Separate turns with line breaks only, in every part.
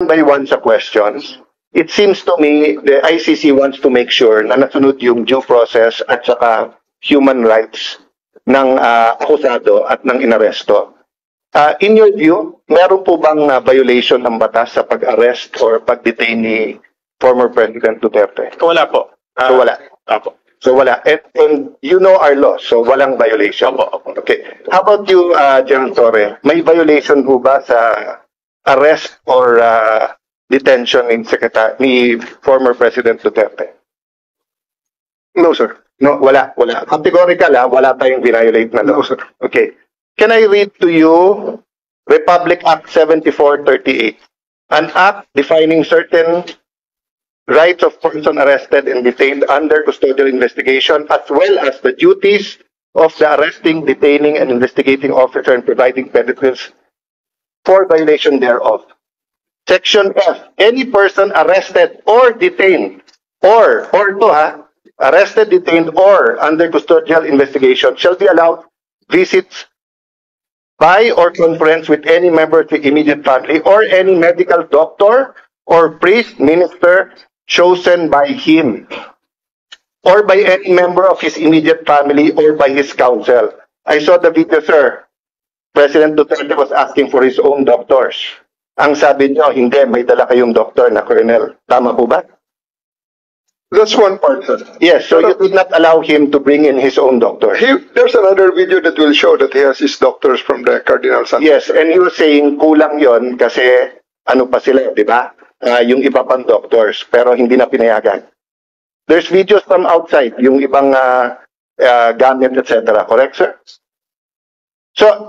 by one sa questions. It seems to me the ICC wants to make sure na nasunod yung due process at saka human rights ng akusado at ng inaresto. In your view, meron po bang violation ng batas sa pag-arrest or pag-detain ni former President Duterte?
Wala po.
So wala.
Apo.
So wala. And you know our law, so walang violation.
Opo.
Okay. How about you, General Torre? May violation po ba sa arrest or detention ni former President Duterte?
No, sir.
No, wala. Categorical, wala tayong violate na law.
No, sir.
Okay. Can I read to you Republic Act 7438? An act defining certain rights of person arrested and detained under custodial investigation, as well as the duties of the arresting, detaining, and investigating officer and providing penalties for violation thereof. Section F, any person arrested or detained, arrested, detained, or under custodial investigation shall be allowed visits by or conference with any member of the immediate family or any medical doctor or priest, minister chosen by him or by any member of his immediate family or by his counsel. I saw the video, sir. President Duterte was asking for his own doctors. Ang sabi niyo, hindi, may dala kayong doktor na colonel. Tama po ba?
That's one part, sir.
Yes, so you did not allow him to bring in his own doctor.
There's another video that will show that he has his doctors from the Cardinal Santos.
Yes, and he was saying kulang yon kasi ano pa sila, di ba? Yung iba pang doctors, pero hindi na pinayagan. There's videos from outside, yung ibang gamit, etc. Correct, sir? So,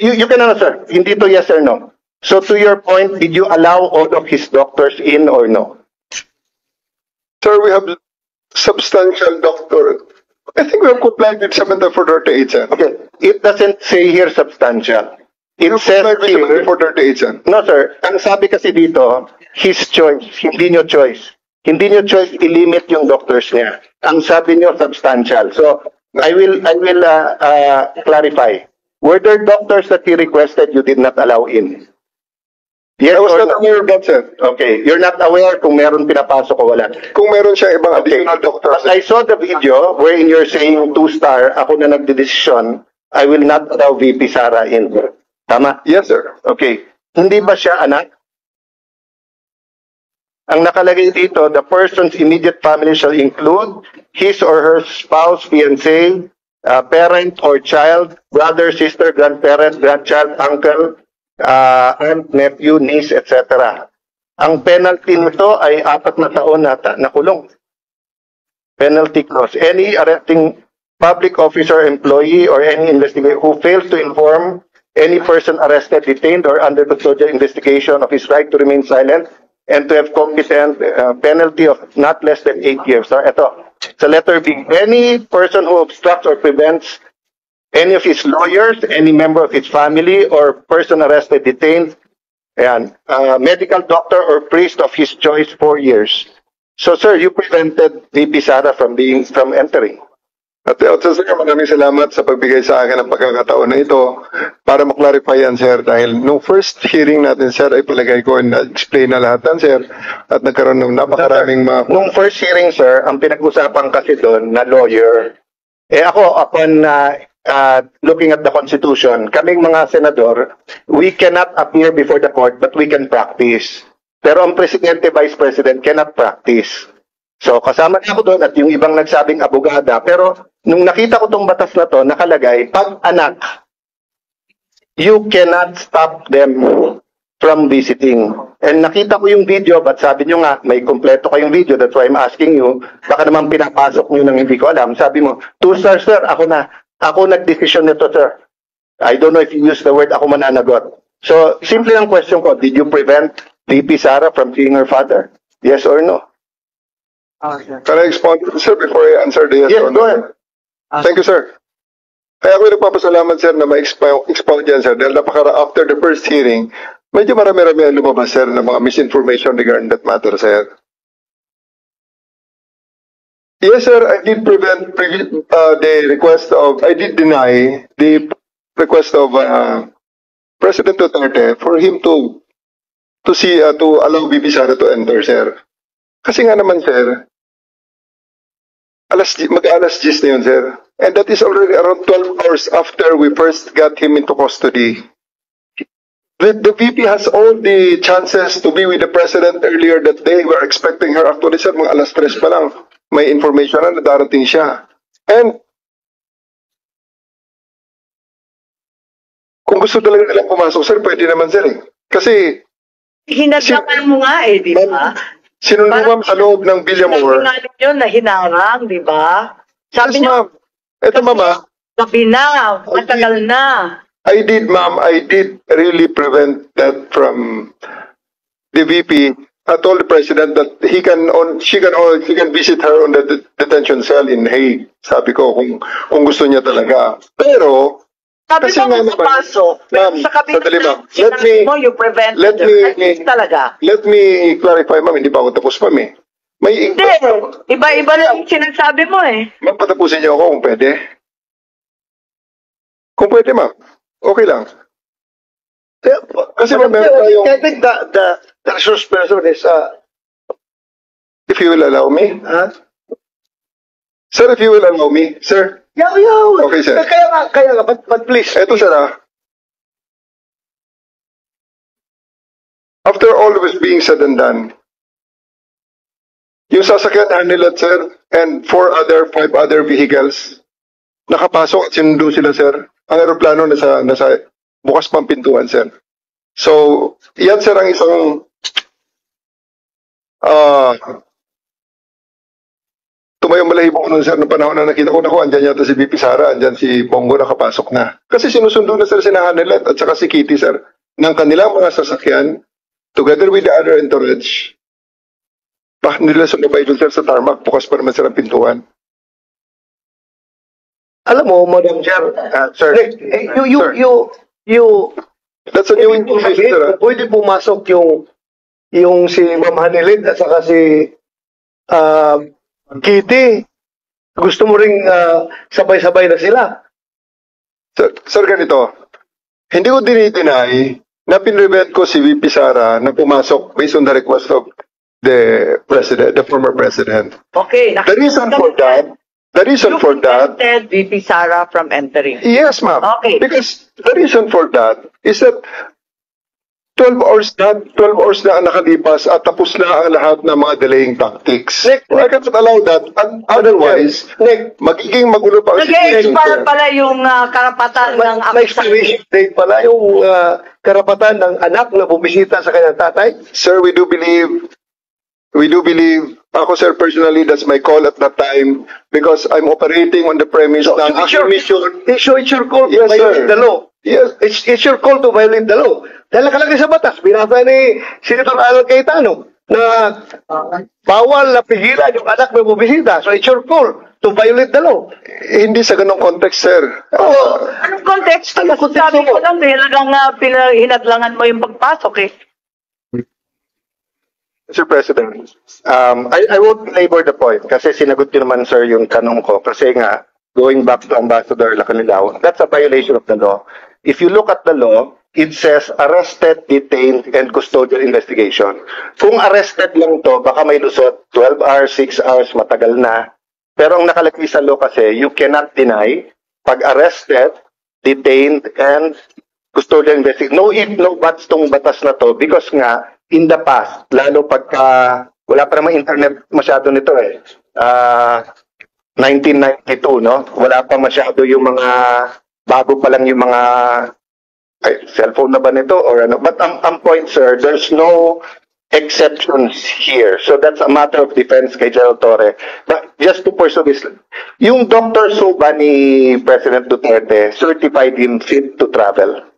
you can answer. Hindi to yes or no. So, to your point, did you allow all of his doctors in or no?
Sir, we have substantial doctor. I think we have complied with 7438, sir.
Okay, it doesn't say here substantial. It
We have
says
complied with
here,
7438, sir.
no sir, ang sabi kasi dito, his choice, hindi nyo choice. Hindi nyo choice i-limit yung doctors niya. Ang sabi nyo substantial. So, I will clarify. Were there doctors that he requested you did not allow in? Yes
I was
or
not
no?
aware of that, sir.
Okay, you're not aware kung meron pinapasok o wala.
Kung meron siya ibang
Okay,
additional doctors.
but I saw the video wherein you're saying 2-star, ako na nagdedesisyon, I will not allow VP Sara in. Tama?
Yes, sir.
Okay. Hindi ba siya anak? Ang nakalagay dito, the person's immediate family shall include his or her spouse, fiancé, parent or child, brother, sister, grandparent, grandchild, uncle, aunt, nephew, niece, etc. Ang penalty nito ay 4 na taon nata na kulong. Penalty clause. Any arresting public officer, employee, or any investigator who fails to inform any person arrested, detained, or under custodial investigation of his right to remain silent and to have competent penalty of not less than 8 years. So, ito, sa letter B, any person who obstructs or prevents any of his lawyers, any member of his family, or person arrested, detained, and medical doctor or priest of his choice 4 years. So, sir, you prevented VP Sara from entering.
At sir, maraming salamat sa pagbigay sa akin ng pagkakataon na ito para maklarify yan, sir. Dahil nung first hearing natin, sir, ay palagay ko na-explain na lahat yan, sir. At nagkaroon ng napakaraming mga...
Nung first hearing, sir, ang pinag-usapan kasi doon na lawyer, ako, upon looking at the Constitution, kaming mga senador, we cannot appear before the court, but we can practice. Pero ang Presidente, Vice President cannot practice. So, kasama na ako doon at yung ibang nagsabing abogada. Pero, nung nakita ko tong batas na to, nakalagay, pag anak, you cannot stop them from visiting. And nakita ko yung video, but sabi nyo nga, may kompleto kayong video, that's why I'm asking you, baka naman pinapasok nyo nang hindi ko alam. Sabi mo, 2-star, sir, ako nag-decision nito, sir. I don't know if you use the word, ako mananagot. So, simple ang question ko, did you prevent VP Sara from seeing her father? Yes or no?
Can I expound, sir, before I answer the yes,
Yes,
or
go
no?
ahead.
Thank you, sir. Kaya ako nagpapasalamat, sir, na ma-expound yan, sir. Dahil after the first hearing, medyo marami-rami ang lumabas, sir, ng mga misinformation regarding that matter, sir. Yes, sir, I did deny the request of President Duterte for him to to allow VP Sara to enter, sir. Kasi nga naman, sir, mag-alas 10 na yun, sir. And that is already around 12 hours after we first got him into custody. The VP has all the chances to be with the President earlier that day. We're expecting her. Actually, sir, mga alas 3 pa lang. May information na darating siya. And kung gusto talaga nilang pumasok, sir, pwede naman, sir. Kasi
Hinadlangan mo nga eh, di ba?
sinundo, ma'am, sa loob ng Villamor.
Sinabi yun na hinarang, di ba? Sabi
Yes,
niya,
ma'am. Ito, mama.
gabi na, matagal na.
I did, ma'am. I did really prevent that from the VP. I told the president that she can visit her on the detention cell in Hague. Sabi ko kung gusto niya talaga. Pero
Sabi
kasi
mo
nga
kung
naman,
papasok, pero
ma'am,
sa kabila
sandali, ma'am.
sinabi mo, you prevented
let
her.
me-
Ay, talaga.
let me clarify, ma'am. Hindi pa ako tapos, ma'am, eh. May
Hindi, iba-iba na yung sinasabi mo eh.
Ma'am, patapusin niyo ako kung pwede. Kung pwede, ma'am. Okay lang. Kasi, ma'am, meron tayong...
I think the resource person is
If you will allow me. Sir, if you will allow me. Sir,
yeah.
Okay, sir.
Kaya nga, but please.
eto, sir, ah. After all was being said and done, yung sasakyan Arnilat, sir, and 5 other vehicles, nakapasok at sinundo sila, sir. Ang aeroplano nasa bukas pang pintuan, sir. So, yan, sir, ang isang tumayong malahibo ko nun, sir, noong panahon na nakita ko, andyan yata si VP Sara, andyan si Bongo nakapasok na. Kasi sinusundo na, sir, si Hanelet at saka si Kitty, sir, ng kanilang mga sasakyan, together with the other entourage, nila sumabay dun, sir, sa tarmac, bukas pa naman, sir, ang pintuan.
Alam mo, Madam Chair,
Sir,
you
That's a new information, sir.
pwede pumasok yung si Ma'am Hanilit at saka si Kitty. Gusto mo ring sabay-sabay na sila.
Sir, ganito. Hindi ko dinideny na pinrevent ko si VP Sara na pumasok based on the request of the president, the former president.
Okay.
The reason for that,
prevented VP Sara from entering.
yes, ma'am.
Okay.
Because the reason for that is that 12 hours na ang nakalipas at tapos na ang lahat ng mga delaying tactics.
Nick,
I cannot allow that. Otherwise,
Nick,
magiging magulo pa. ang situation,
Nag-expire
sir.
pala yung karapatan ng
may expiration date pala yung karapatan ng anak na bumisita sa kanyang tatay.
Sir, we do believe, ako, sir, personally, that's my call at that time because I'm operating on the premise
So,
na
it's
aking mission.
your call to
Yes,
violate
sir.
the law.
Yes,
It's your call to violate the law. Dahil nakalagay sa batas, binasa ni Senator Alan Cayetano na bawal na pigilan yung anak na bumisita. So it's your call to violate the law.
hindi sa ganong context, sir.
Anong context?
Anong
Kasi
context
sabi
mo?
ko lang, talagang hinadlangan mo yung pagpasok eh.
Mr. President, I won't labor the point kasi sinagot niyo naman, sir, yung tanong ko. Kasi nga, going back to Ambassador Lacanilao, that's a violation of the law. If you look at the law, it says arrested, detained, and custodial investigation. Kung arrested lang to, baka may lusot 12 hours, 6 hours, matagal na. Pero ang nakalagay sa law kasi, you cannot deny pag arrested, detained, and custodial investigation. No if, no buts tong batas na to because nga, in the past, lalo pagka, wala pa naman internet masyado nito eh. 1992, no? Wala pa masyado yung mga, bago pa lang yung mga, cellphone na ba nito or ano? But ang point, sir, there's no exceptions here. So that's a matter of defense kay General Torre. But just to pursue this, yung Dr. Suba ni President Duterte certified him fit to travel.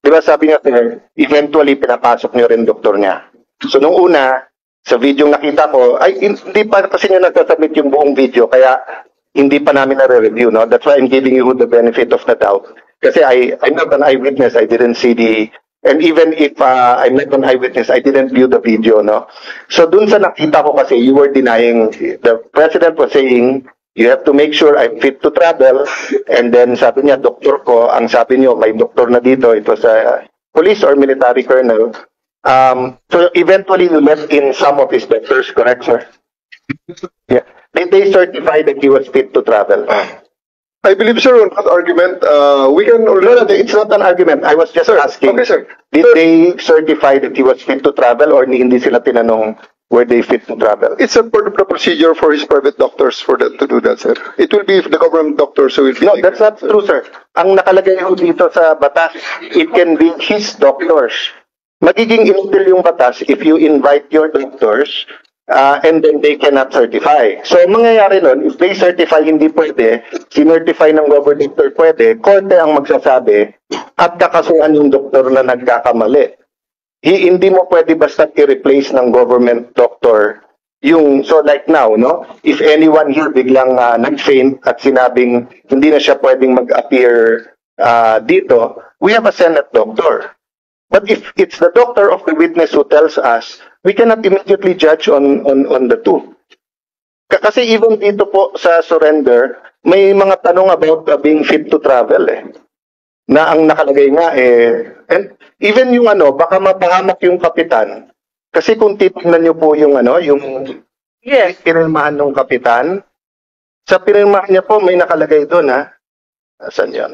Di ba sabi niya, sir, eventually pinapasok niyo rin doktor niya. So nung una, sa video nakita ko, ay hindi pa kasi niya nagsasubmit yung buong video, kaya hindi pa namin na-review, no? That's why I'm giving you the benefit of the doubt. Kasi I'm not an eyewitness, I didn't see and even if I'm not an eyewitness, I didn't view the video, no? So dun sa nakita ko kasi, you were denying, the president was saying, you have to make sure I'm fit to travel, and then sabi niya, doktor ko, ang sabi niyo, may doktor na dito, it was police or military colonel. So eventually you let in some of his doctors, correct, sir? Yeah. Did they certify that he was fit to travel?
I believe, sir, on that argument, we can
No,
already...
it's not an argument. I was just asking.
Okay, sir.
Did they certify that he was fit to travel or hindi sila tinanong were they fit to travel?
It's a part of the procedure for his private doctors for that to do that, sir. It will be the government doctors who will be...
No, that's not true, sir. Ang nakalagay ho dito sa batas, it can be his doctors. Magiging illegal yung batas if you invite your doctors and then they cannot certify. So, ang mangyayari nun, if they certify hindi pwede, sinertify ng government doctor pwede, korte ang magsasabi at kakasuhan yung doktor na nagkakamali. Hindi mo pwede basta i-replace ng government doctor yung, so like now, no? If anyone here biglang nag-faint at sinabing hindi na siya pwedeng mag-appear dito, we have a Senate doctor. But if it's the doctor of the witness who tells us, we cannot immediately judge on the two. Kasi even dito po sa surrender, may mga tanong about being fit to travel eh. Na ang nakalagay nga eh, and even yung baka mapahamak yung kapitan. Kasi kung titignan niyo po yung yung
Yes.
pinirmahan ng kapitan, sa pinirmahan niya po may nakalagay doon Saan yun?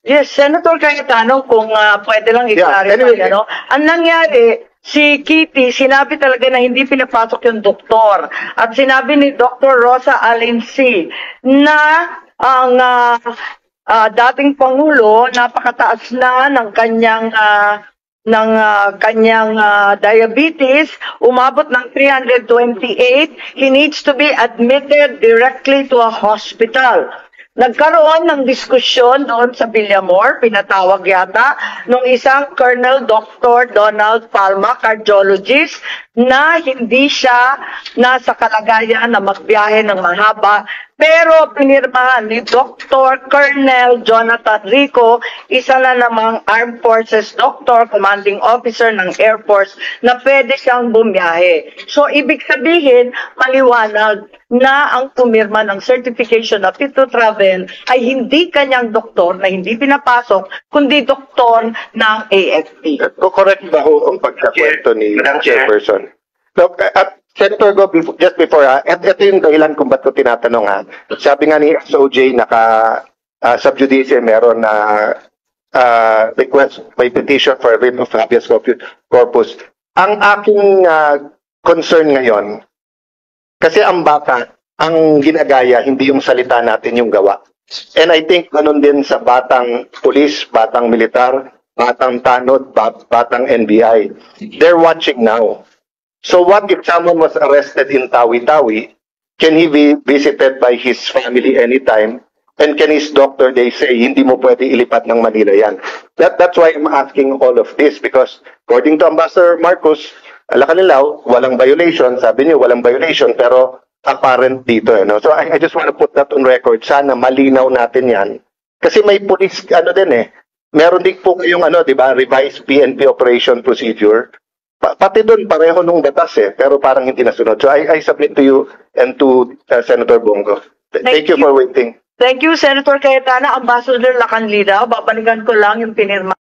Yes, Senator Cayetano, kung pwede lang i-clarify,
anyway.
Ang nangyari, si Kitty, sinabi talaga na hindi pinapasok yung doktor. At sinabi ni Dr. Rosa Alensi na ang dating Pangulo, napakataas na ng kanyang diabetes, umabot ng 328. He needs to be admitted directly to a hospital. Nagkaroon ng diskusyon doon sa Villamor, pinatawag yata, nung isang Colonel Dr. Donald Palma, cardiologist, na hindi siya nasa kalagayan na magbiyahe ng mahaba. Pero pinirmahan ni Dr. Colonel Jonathan Rico, isa na namang Armed Forces Doctor, Commanding Officer ng Air Force, na pwede siyang bumiyahe. So, ibig sabihin, maliwanag na ang pumirma ng certification na fit to travel ay hindi kanyang doktor na hindi pinapasok, kundi doktor ng AFP.
Correct ba ho ang pagkakwento ni
Madam Chair.
Chairperson? Look, at Senator Go, just before, at ito yung dahilan kung ba't ko tinatanong Sabi nga ni SOJ, sub judice, meron na request by petition for a writ of habeas corpus. Ang aking concern ngayon, kasi ang bata, ang ginagaya, hindi yung salita natin yung gawa. And I think ganun din sa batang pulis, batang militar, batang tanod, batang NBI. They're watching now. So what if someone was arrested in Tawi-Tawi? Can he be visited by his family anytime? And can his doctor, they say, hindi mo pwede ilipat ng Manila yan. That's why I'm asking all of this because according to Ambassador Marcos, Alacanilaw, walang violation. Sabi niyo, walang violation pero apparent dito. So I just want to put that on record. Sana malinaw natin yan. Kasi may police, meron din po kayong, di ba, revised PNP operation procedure. Pati doon, pareho nung batas pero parang hindi nasunod. So I submit to you and to Senator Bongo. Thank you for waiting.
Thank you, Senator Cayetano. Ambassador Lacanlida, babalikan ko lang yung pinirma